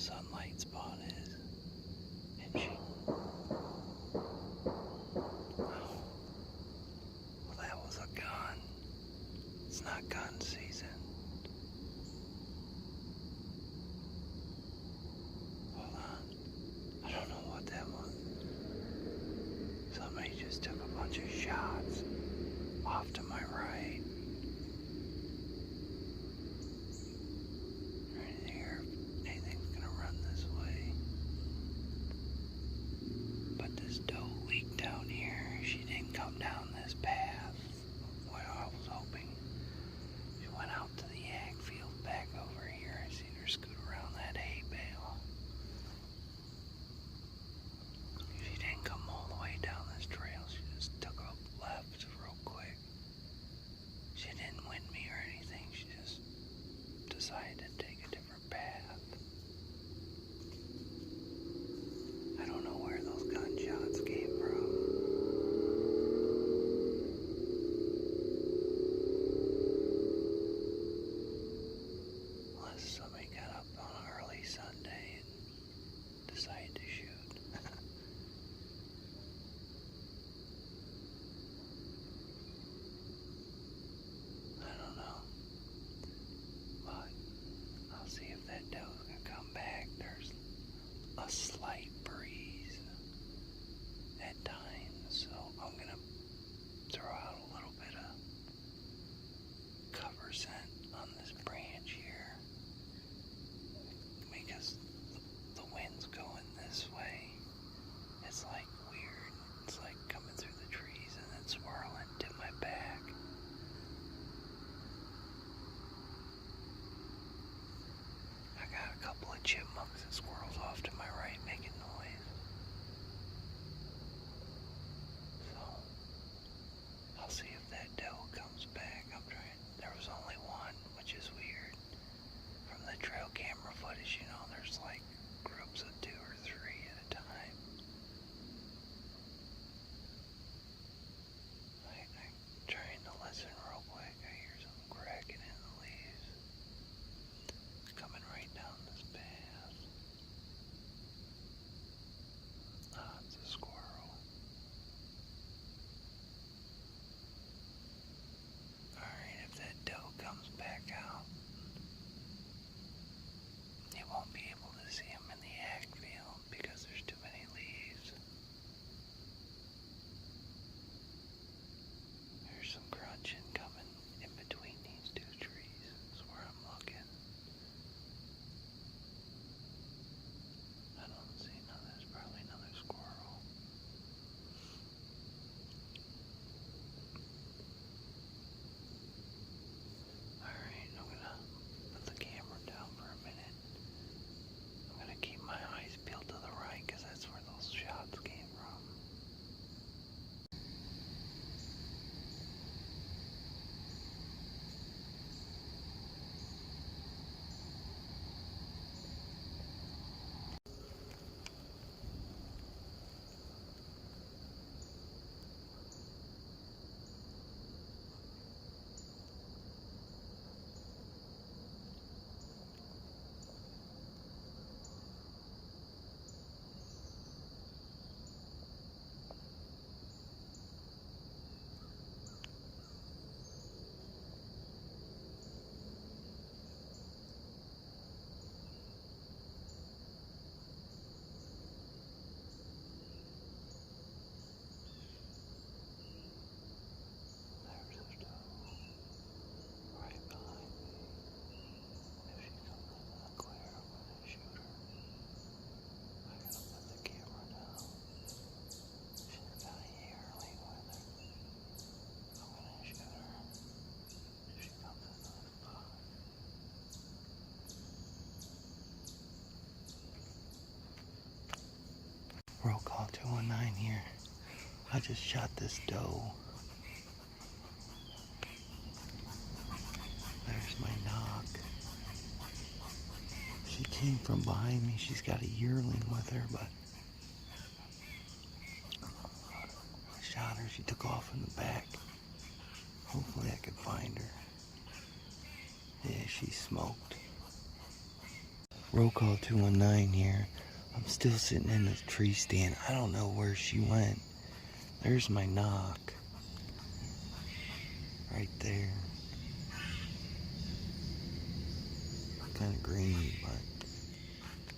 sunlight spot is. And she. Oh, well, that was a gun. It's not gun season. Hold on. I don't know what that was. Somebody just took a bunch of shots off to my right. Right here, if anything's gonna run this way. But this doe leaked down here. She didn't come down this path. What I was hoping. She went out to the ag field back over here. I seen her scoot around that hay bale. She didn't come all the way down this trail. She just took a left real quick. She didn't wind me or anything. She just decided to take a different path. I don't know where those gunshots came from. Unless somebody got up on an early Sunday and decided to shoot. I don't know. But I'll see if that doe's gonna come back. There's a slight breeze at times, so I'm gonna throw out a little bit of cover scent on this branch here because the wind's going this way. It's like weird. It's like coming through the trees and then swirling to my back. I got a couple of chipmunks and squirrels off to my right making noise. So I'll see if that doe comes back. I'm trying. There was only one, which is weird. From the trail camera footage, you know, there's like groups of 2 or 3 at a time. I'm trying to listen real quick. I hear something cracking in the leaves. It's coming right down this path. Ah, it's a squirrel. Alright, if that doe comes back out, you won't be able to see him in the ag field because there's too many leaves. There's some crunching coming in between these 2 trees. That's where I'm looking. I don't see none. There's probably another squirrel. Alright, I'm gonna put the camera down for a minute. I'm gonna keep my eyes peeled to the right because that's where those shots came from. There's a doe right behind me. If she comes into the clear, I'm gonna shoot her. I gotta put the camera down. She's got a yearling with her. I'm gonna shoot her if she comes into the spot. Roll call 219 here. I just shot this doe. There's my knock. She came from behind me. She's got a yearling with her, but I shot her. She took off in the back. Hopefully I can find her. Yeah, she's smoked. Roll call 219 here. I'm still sitting in the tree stand. I don't know where she went. There's my knock. Right there. Kind of green, but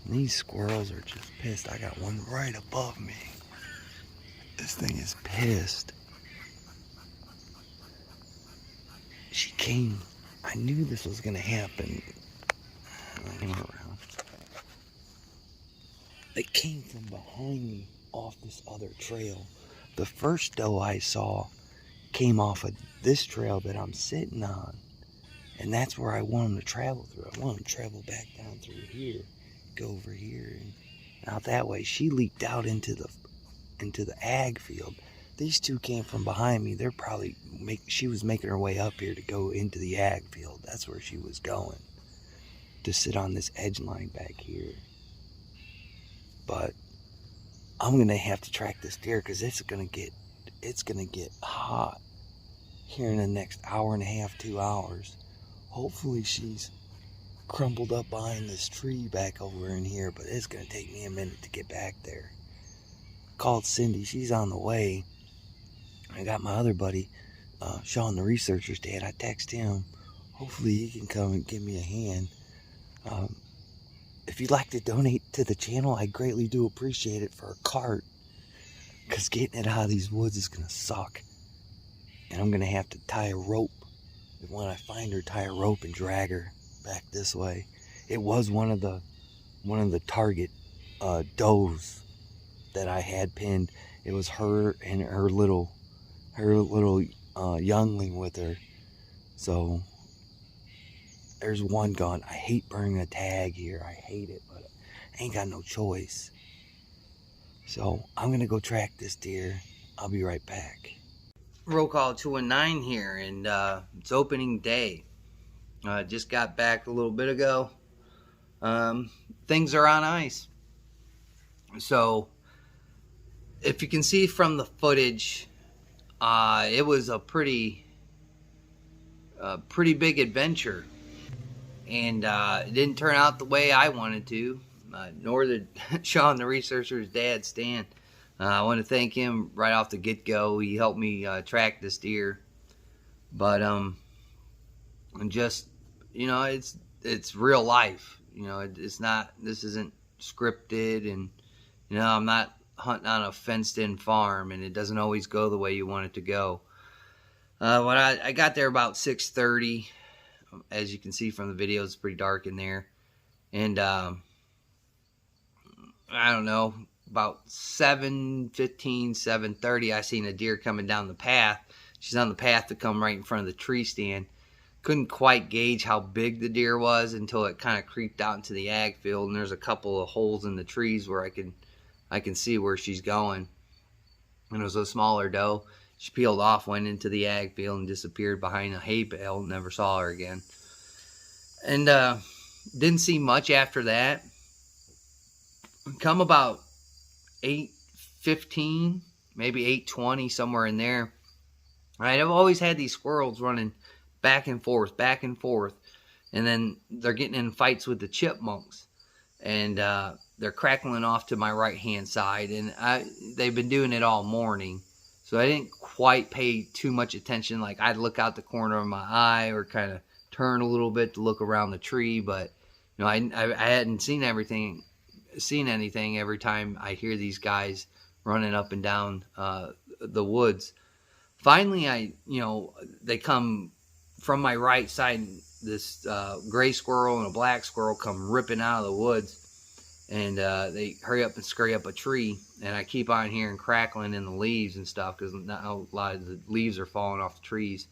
these squirrels are just pissed. I got one right above me. This thing is pissed. She came. I knew this was going to happen. I came around. They came from behind me off this other trail. The first doe I saw came off of this trail that I'm sitting on. And that's where I want them to travel through. I want them to travel back down through here, go over here, and out that way. She leaped out into the ag field. These two came from behind me. They're probably she was making her way up here to go into the ag field. That's where she was going, to sit on this edge line back here. But I'm gonna have to track this deer because it's gonna get hot here in the next hour and a half, 2 hours. Hopefully she's crumpled up behind this tree back over in here, but it's gonna take me a minute to get back there. Called Cindy, she's on the way. I got my other buddy, Sean the researcher's dad. I text him. Hopefully he can come and give me a hand. If you'd like to donate to the channel, I greatly do appreciate it for a cart, because getting it out of these woods is gonna suck. And I'm gonna have to tie a rope. And when I find her, tie a rope and drag her back this way. It was one of the target does that I had pinned. It was her and her little youngling with her. So there's one gone. I hate burning a tag here. I hate it, but I ain't got no choice. So I'm gonna go track this deer. I'll be right back. Roll call 219 here, and it's opening day. Just got back a little bit ago. Things are on ice. So if you can see from the footage, it was a pretty big adventure, and it didn't turn out the way I wanted to, nor did Sean the researcher's dad, Stan. I want to thank him right off the get-go. He helped me track this deer, but just, you know, it's real life. You know, it's not, this isn't scripted, and you know, I'm not hunting on a fenced-in farm, and it doesn't always go the way you want it to go. When I got there about 6:30, as you can see from the video, it's pretty dark in there, and I don't know, about 7:15, 7:30, I seen a deer coming down the path. She's on the path to come right in front of the tree stand. Couldn't quite gauge how big the deer was until it kind of creeped out into the ag field, and there's a couple of holes in the trees where I can see where she's going. And it was a smaller doe. She peeled off, went into the ag field, and disappeared behind a hay bale. Never saw her again. And didn't see much after that. Come about 8:15, maybe 8:20, somewhere in there. Right, I've always had these squirrels running back and forth, and then they're getting in fights with the chipmunks, and they're crackling off to my right hand side, and they've been doing it all morning, so I didn't quite pay too much attention. Like, I'd look out the corner of my eye or kind of turn a little bit to look around the tree, but you know, I hadn't seen anything every time I hear these guys running up and down the woods. Finally, they come from my right side. This gray squirrel and a black squirrel come ripping out of the woods, and they hurry up and scurry up a tree, and I keep on hearing crackling in the leaves and stuff, because now a lot of the leaves are falling off the trees,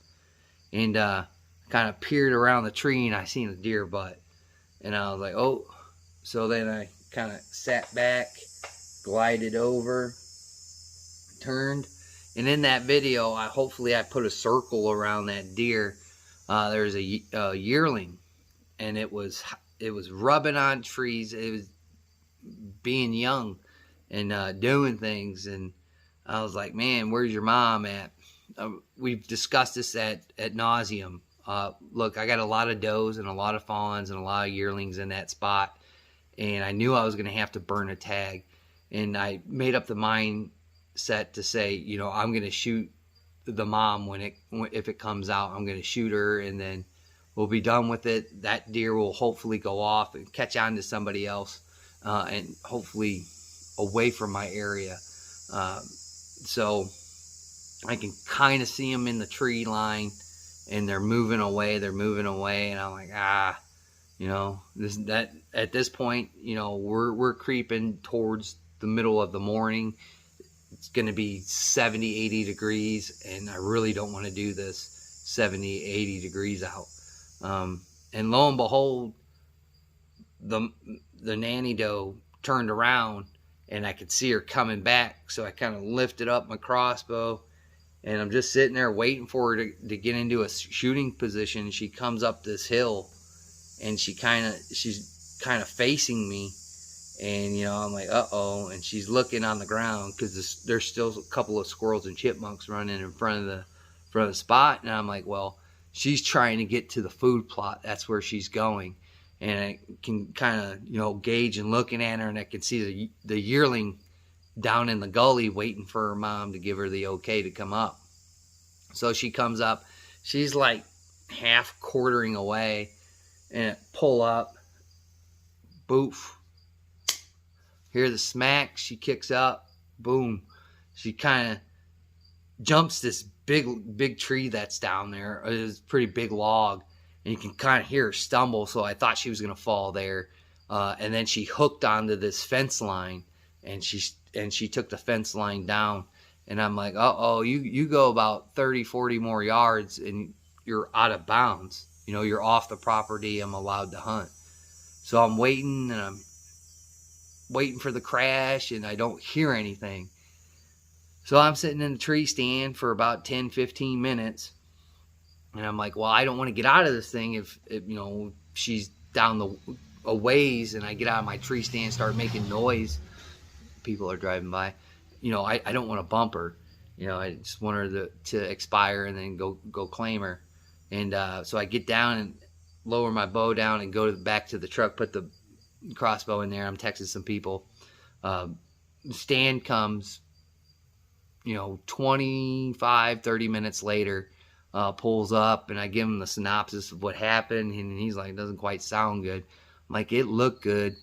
and kind of peered around the tree, and I seen a deer butt, and I was like, oh. So then I kind of sat back, glided over, turned, and in that video, hopefully I put a circle around that deer. There's a yearling, and it was rubbing on trees. It was being young and doing things, and I was like, man, where's your mom at? We've discussed this at nauseum. Look, I got a lot of does and a lot of fawns and a lot of yearlings in that spot, and I knew I was going to have to burn a tag. And I made up the mindset to say, you know, I'm going to shoot the mom if it comes out. I'm going to shoot her, and then we'll be done with it. That deer will hopefully go off and catch on to somebody else, and hopefully away from my area. So I can kind of see them in the tree line, and they're moving away. And I'm like, you know, at this point, you know, we're creeping towards the middle of the morning. It's going to be 70, 80 degrees, and I really don't want to do this 70, 80 degrees out. And lo and behold, the nanny doe turned around, and I could see her coming back. So I kind of lifted up my crossbow, and I'm just sitting there waiting for her to get into a shooting position. She comes up this hill, and she's kind of facing me, and you know, I'm like, uh-oh, and she's looking on the ground because there's still a couple of squirrels and chipmunks running in front of the spot, and I'm like, well, she's trying to get to the food plot. That's where she's going, and I can kind of, you know, gauge and looking at her, and I can see the yearling down in the gully waiting for her mom to give her the okay to come up. So she comes up, she's like half quartering away, and pull up, boof. Hear the smack, she kicks up, boom. She kind of jumps this big tree that's down there. It's a pretty big log, and you can kind of hear her stumble, so I thought she was going to fall there. And then she hooked onto this fence line, and she took the fence line down. And I'm like, uh-oh, you go about 30, 40 more yards, and you're out of bounds. You know, you're off the property I'm allowed to hunt. So I'm waiting, and I'm waiting for the crash, and I don't hear anything. So I'm sitting in the tree stand for about 10, 15 minutes, and I'm like, well, I don't want to get out of this thing if you know, she's down a ways, and I get out of my tree stand and start making noise. People are driving by. You know, I don't want to bump her. You know, I just want her to expire and then go claim her. And so I get down and lower my bow down and go back to the truck, put the crossbow in there. I'm texting some people. Stan comes, you know, 25, 30 minutes later, pulls up, and I give him the synopsis of what happened, and he's like, it doesn't quite sound good. I'm like, it looked good.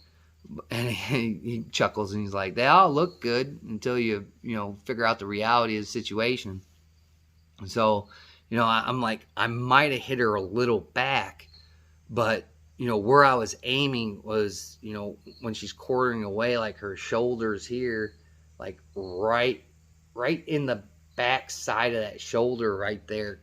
And he chuckles, and he's like, they all look good until you know, figure out the reality of the situation. And so, you know, I'm like, I might have hit her a little back, but you know, where I was aiming was, you know, when she's quartering away, like her shoulders here, like right in the back side of that shoulder right there,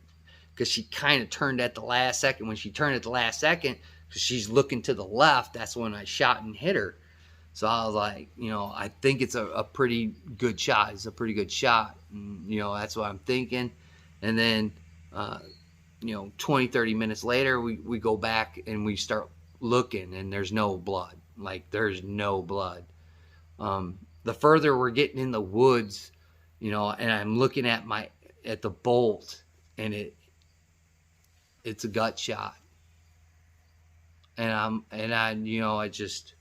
because she kind of turned at the last second. When she turned at the last second, because she's looking to the left, that's when I shot and hit her. So I was like, you know, I think it's a pretty good shot. It's a pretty good shot. And, you know, that's what I'm thinking. And then, you know, 20, 30 minutes later, we go back and we start looking, and there's no blood. Like, there's no blood. The further we're getting in the woods, you know, and I'm looking at the bolt, and it's a gut shot. And I, you know, I just,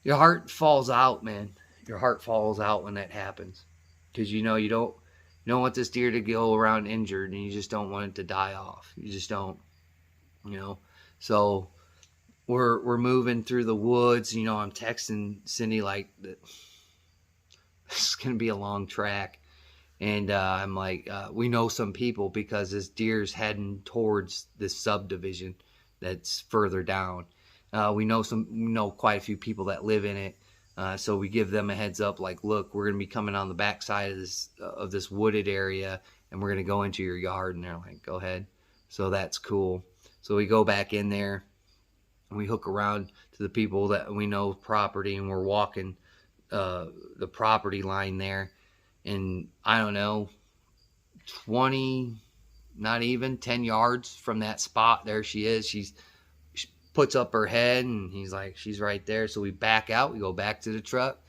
your heart falls out, man. Your heart falls out when that happens, because you know, you don't want this deer to go around injured, and you just don't want it to die off. You just don't, you know. So we're moving through the woods. You know, I'm texting Cindy like, this is gonna be a long track, and I'm like, we know some people, because this deer's heading towards this subdivision that's further down. We know quite a few people that live in it. So we give them a heads up, like, look, we're going to be coming on the backside of this wooded area, and we're going to go into your yard. And they're like, go ahead. So that's cool. So we go back in there, and we hook around to the people that we know property, and we're walking the property line there. And I don't know, 20, not even 10 yards from that spot, there she is. She puts up her head, and he's like, she's right there. So we back out, we go back to the truck.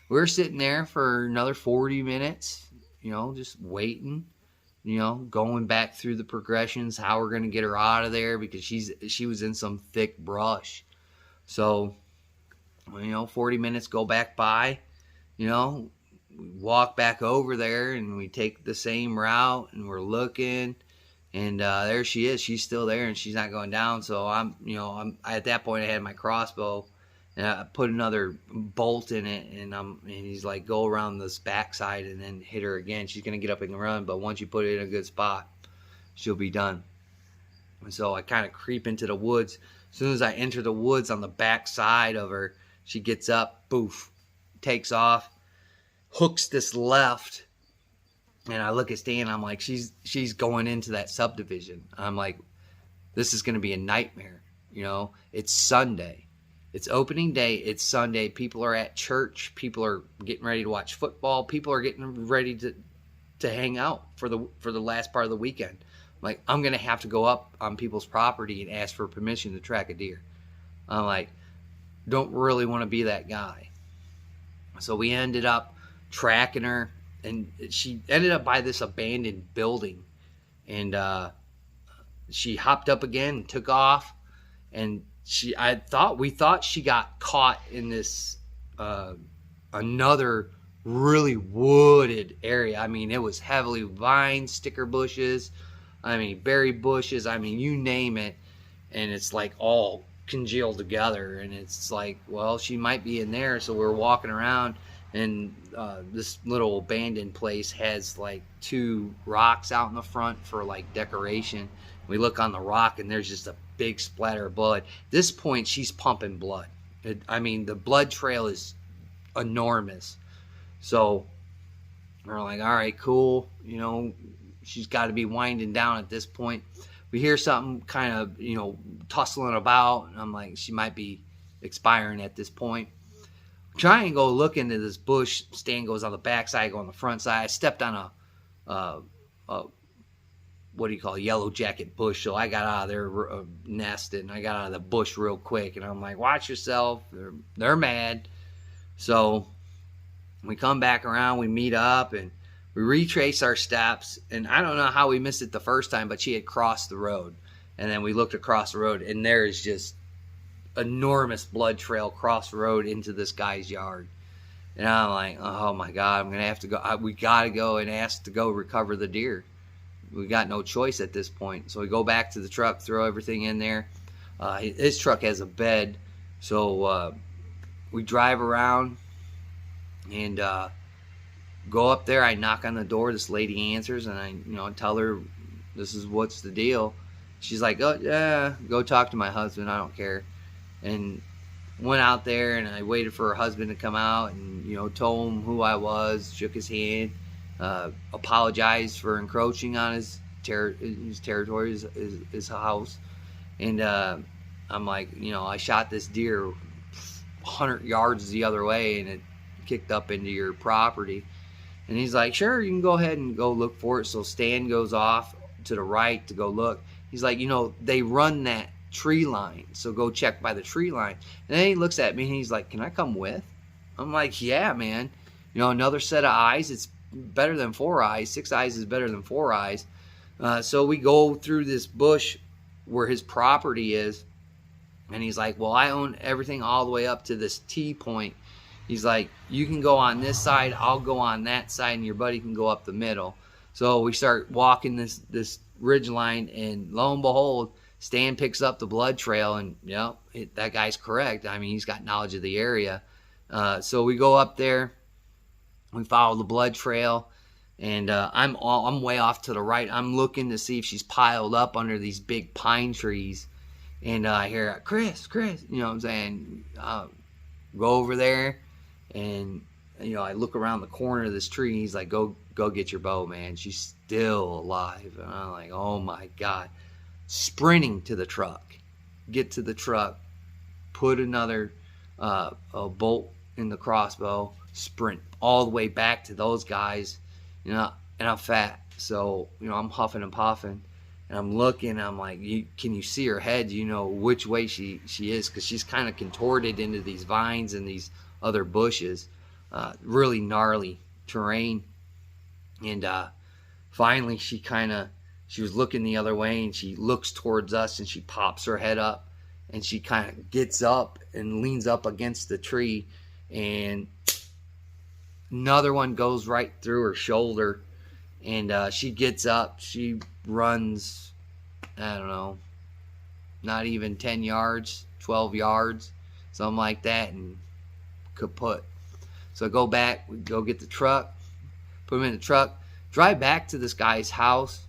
We're sitting there for another 40 minutes, you know, just waiting, you know, going back through the progressions, how we're going to get her out of there, because she was in some thick brush. So 40 minutes go back by, we walk back over there and we take the same route and we're looking, and there she is. She's still there and she's not going down. So I'm at that point I had my crossbow and I put another bolt in it, and he's like, go around this backside and then hit her again. She's gonna get up and run, but once you put it in a good spot, she'll be done. And so I kind of creep into the woods. As soon as I enter the woods on the back side of her, she gets up, boof, takes off, hooks this left, and I look at Stan. I'm like, she's going into that subdivision. I'm like, this is going to be a nightmare. It's Sunday. It's opening day. It's Sunday. People are at church. People are getting ready to watch football. People are getting ready to hang out for the last part of the weekend. Like, I'm going to have to go up on people's property and ask for permission to track a deer. I'm like, don't really want to be that guy. So we ended up tracking her, and she ended up by this abandoned building, and she hopped up again and took off, and we thought she got caught in this another really wooded area. I mean, it was heavily vines, sticker bushes, berry bushes, you name it, and it's like all congealed together, and it's like, well, she might be in there. So we're walking around, and this little abandoned place has like 2 rocks out in the front for like decoration. We look on the rock, and there's just a big splatter of blood. At this point, she's pumping blood. The blood trail is enormous. So we're like, all right, cool. She's got to be winding down at this point. We hear something kind of, tussling about, and I'm like, she might be expiring at this point. Try and go look into this bush. Stan goes on the back side, I go on the front side. I stepped on a yellow jacket bush, so I got out of their nest, and I got out of the bush real quick, and I'm like, watch yourself. They're mad. So we come back around, we meet up, and we retrace our steps, and I don't know how we missed it the first time, but she had crossed the road. And then we looked across the road, and there is just enormous blood trail across the road into this guy's yard. And I'm like, oh my God, I'm going to have to go. We got to go and ask to go recover the deer. We got no choice at this point. So we go back to the truck, throw everything in there. His truck has a bed. So we drive around and go up there. I knock on the door. This lady answers, and I tell her this is what's the deal. She's like, oh yeah, go talk to my husband. I don't care. And went out there, and I waited for her husband to come out, and told him who I was, shook his hand, apologized for encroaching on his territory, his house. And I'm like, I shot this deer 100 yards the other way, and it kicked up into your property. And he's like, sure, you can go ahead and go look for it. So Stan goes off to the right to go look. He's like, they run that tree line, so go check by the tree line. And then he looks at me, and he's like, can I come with? I'm like, yeah, man. Another set of eyes. It's better than 4 eyes. 6 eyes is better than 4 eyes. So we go through this bush where his property is, and he's like, well, I own everything all the way up to this T point. He's like, you can go on this side, I'll go on that side, and your buddy can go up the middle. So we start walking this ridge line, and lo and behold, Stan picks up the blood trail, and that guy's correct. He's got knowledge of the area. So we go up there, we follow the blood trail, and I'm way off to the right. I'm looking to see if she's piled up under these big pine trees, and I hear, Chris, what I'm saying, go over there. And I look around the corner of this tree, and he's like, go get your bow, man. She's still alive. And I'm like, oh my God. Sprinting to the truck, get to the truck, put another a bolt in the crossbow, sprint all the way back to those guys, and I'm fat, so I'm huffing and puffing, and I'm looking. I'm like, can you see her head? Do you know which way she is? Because she's kind of contorted into these vines and these other bushes, really gnarly terrain. And finally, she was looking the other way, and she looks towards us, and she pops her head up, and she kind of gets up and leans up against the tree, and another one goes right through her shoulder, and she gets up. She runs, I don't know, not even 10 yards, 12 yards, something like that, and kaput. So I go back, we go get the truck, put him in the truck, drive back to this guy's house,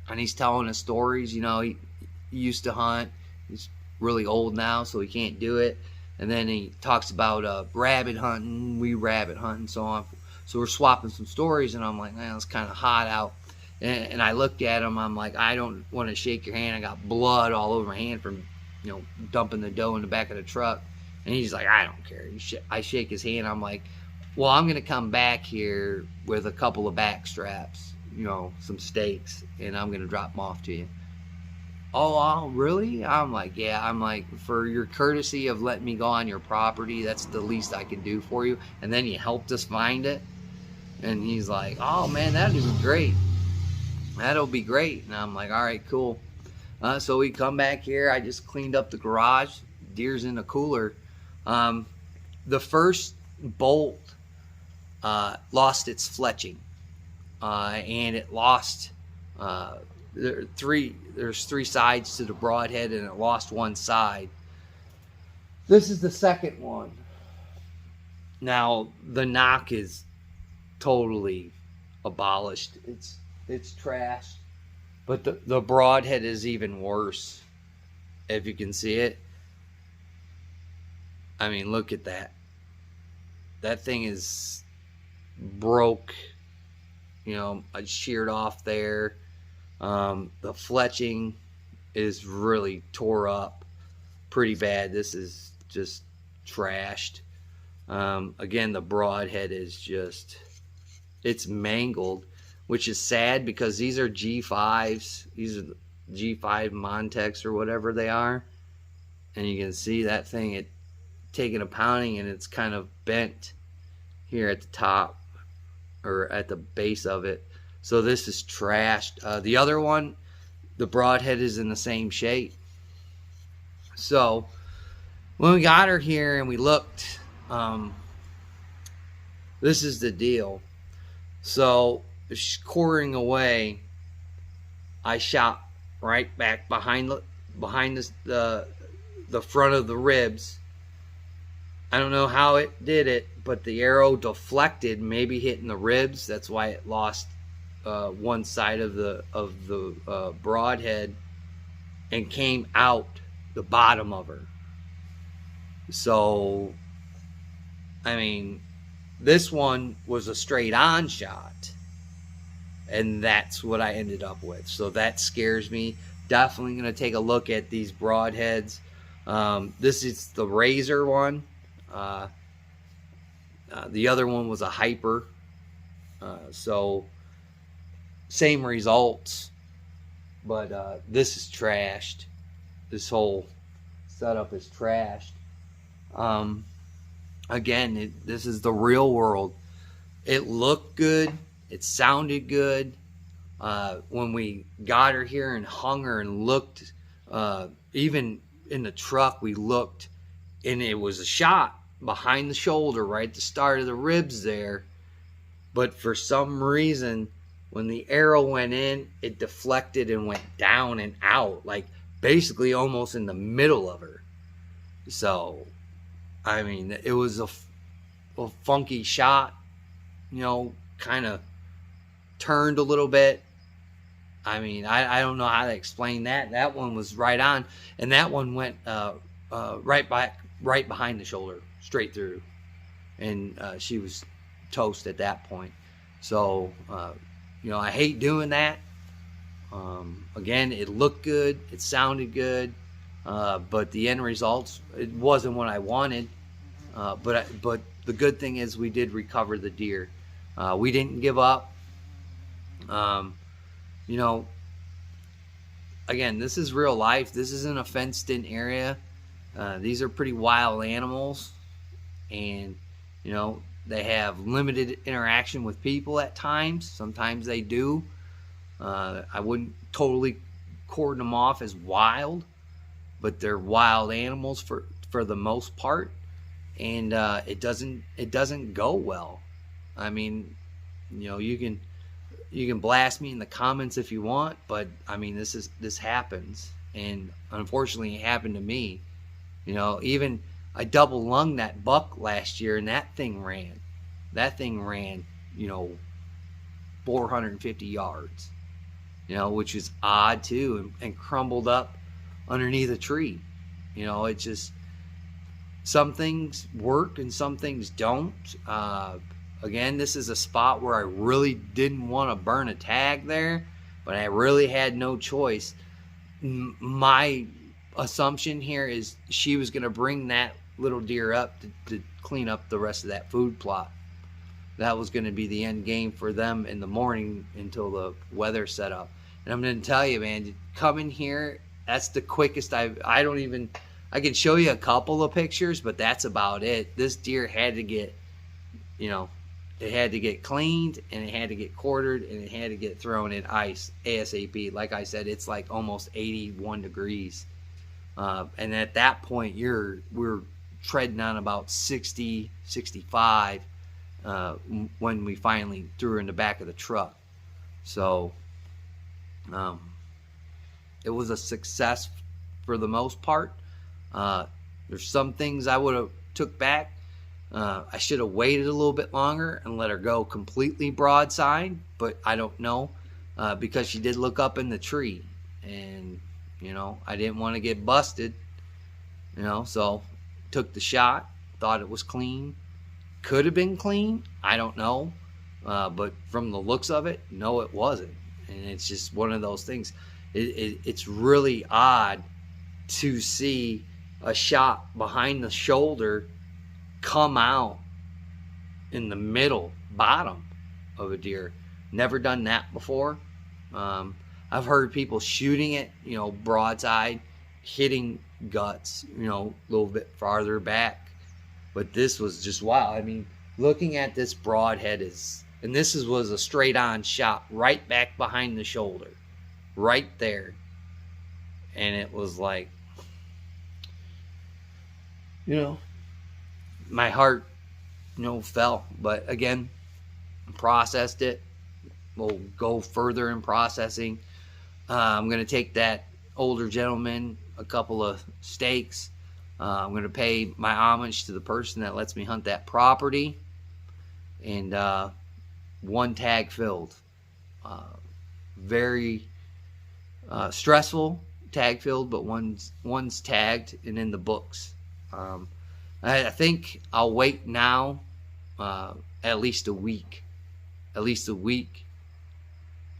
and he's telling us stories. You know, he used to hunt. He's really old now, so he can't do it. And then he talks about rabbit hunting, rabbit hunting, so on. So we're swapping some stories, and I'm like, man, it's kind of hot out. And I looked at him. I'm like, I don't want to shake your hand. I got blood all over my hand from, you know, dumping the dough in the back of the truck. And he's like, I don't care. I shake his hand. I'm like, well, I'm going to come back here with a couple of back straps, you know, some stakes, and I'm going to drop them off to you. Oh, really? I'm like, yeah. I'm like, for your courtesy of letting me go on your property, that's the least I can do for you. And then you helped us find it. And he's like, oh, man, that'd be great. That'll be great. And I'm like, all right, cool. So we come back here. I just cleaned up the garage. Deer's in the cooler. The first bolt lost its fletching, and it lost there's three sides to the broadhead, and it lost one side. This is the second one. Now the knock is totally abolished. It's trashed, but the broadhead is even worse, if you can see it. I mean, look at that. That thing is broke. You know, I sheared off there. The fletching is really tore up pretty bad. This is just trashed. Again, the broadhead is just, it's mangled, which is sad because these are G5s. These are the G5 Montex or whatever they are. And you can see that thing, it taking a pounding, and it's kind of bent here at the top or at the base of it. So this is trashed. The other one, the broadhead is in the same shape. So when we got her here and we looked, this is the deal. So she's quartering away. I shot right back behind the front of the ribs. I don't know how it did it, but the arrow deflected, maybe hitting the ribs. That's why it lost one side of the broadhead and came out the bottom of her. So, I mean, this one was a straight on shot, and that's what I ended up with. So that scares me. Definitely going to take a look at these broadheads. This is the Razor one. The other one was a Hyper. So same results, but this is trashed. This whole setup is trashed. Again, this is the real world. It looked good. It sounded good. When we got her here and hung her and looked, even in the truck, we looked, and it was a shot behind the shoulder, right at the start of the ribs there. But for some reason, when the arrow went in, it deflected and went down and out, like basically almost in the middle of her. So, I mean, it was a funky shot, you know, kind of turned a little bit. I mean, I don't know how to explain that. That one was right on, and that one went right behind the shoulder, straight through, and she was toast at that point. So, you know, I hate doing that. Again, it looked good, it sounded good, but the end results, it wasn't what I wanted. But the good thing is we did recover the deer. We didn't give up. You know, again, this is real life. This isn't a fenced-in area. These are pretty wild animals, and you know, they have limited interaction with people at times. Sometimes they do. I wouldn't totally cordon them off as wild, but they're wild animals for the most part, and it doesn't go well. I mean, you know, you can blast me in the comments if you want, but I mean, this happens, and unfortunately, it happened to me. You know, even I double lunged that buck last year, and that thing ran. You know, 450 yards. You know, which is odd too, and crumbled up underneath a tree. You know, it just, some things work and some things don't. Again, this is a spot where I really didn't want to burn a tag there, but I really had no choice. My assumption here is she was going to bring that little deer up to clean up the rest of that food plot. That was going to be the end game for them in the morning until the weather set up. And I'm going to tell you, man, coming here, that's the quickest I can show you a couple of pictures, but that's about it. This deer had to get, you know, it had to get cleaned, and it had to get quartered, and it had to get thrown in ice ASAP. Like I said, it's like almost 81 degrees. And at that point, we're treading on about 60, 65 when we finally threw her in the back of the truck. So it was a success for the most part. There's some things I would have took back. I should have waited a little bit longer and let her go completely broadside, but I don't know, because she did look up in the tree, and you know, I didn't want to get busted, you know, so took the shot, thought it was clean. Could have been clean, I don't know, but from the looks of it, no, it wasn't. And it's just one of those things. It's really odd to see a shot behind the shoulder come out in the middle bottom of a deer. Never done that before. I've heard people shooting it, you know, broadside, hitting guts, you know, a little bit farther back. But this was just wow. I mean, looking at this broadhead was a straight on shot right back behind the shoulder, right there. And it was like, you know, my heart, you know, fell. But again, processed it. We'll go further in processing. I'm going to take that older gentleman a couple of steaks. I'm going to pay my homage to the person that lets me hunt that property. And one tag filled. Very stressful tag filled, but one's tagged and in the books. I think I'll wait now at least a week.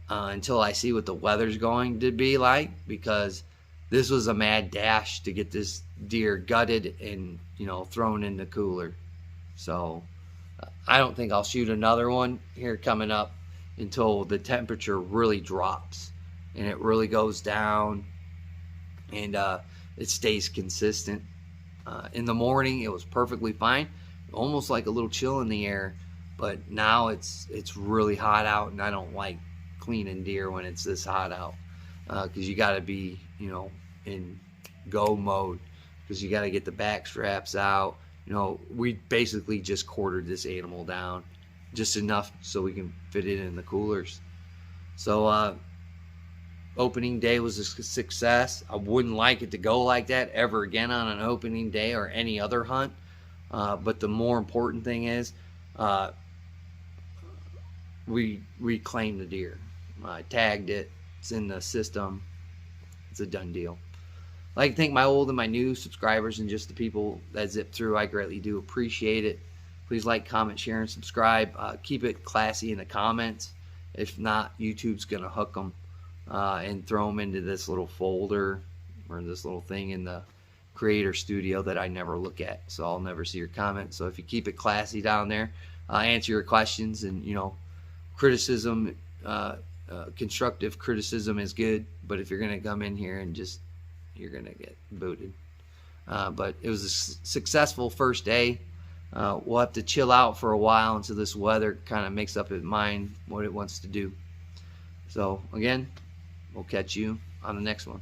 Until I see what the weather's going to be like, because this was a mad dash to get this deer gutted and, you know, thrown in the cooler. So I don't think I'll shoot another one here coming up until the temperature really drops and it really goes down and it stays consistent. In the morning it was perfectly fine, almost like a little chill in the air, but now it's really hot out, and I don't like cleaning deer when it's this hot out, because you got to be, you know, in go mode, because you got to get the back straps out. You know, we basically just quartered this animal down just enough so we can fit it in the coolers. So opening day was a success. I wouldn't like it to go like that ever again on an opening day or any other hunt, but the more important thing is we reclaimed the deer. I tagged it. It's in the system. It's a done deal. I'd like to thank my old and my new subscribers and just the people that zip through. I greatly do appreciate it. Please like, comment, share, and subscribe. Keep it classy in the comments. If not, YouTube's going to hook them and throw them into this little folder or this little thing in the Creator Studio that I never look at. So I'll never see your comments. So if you keep it classy down there, answer your questions, and, you know, criticism, constructive criticism is good, but if you're going to come in here and just, you're going to get booted. But it was a successful first day. We'll have to chill out for a while until this weather kind of makes up its mind what it wants to do. So again, we'll catch you on the next one.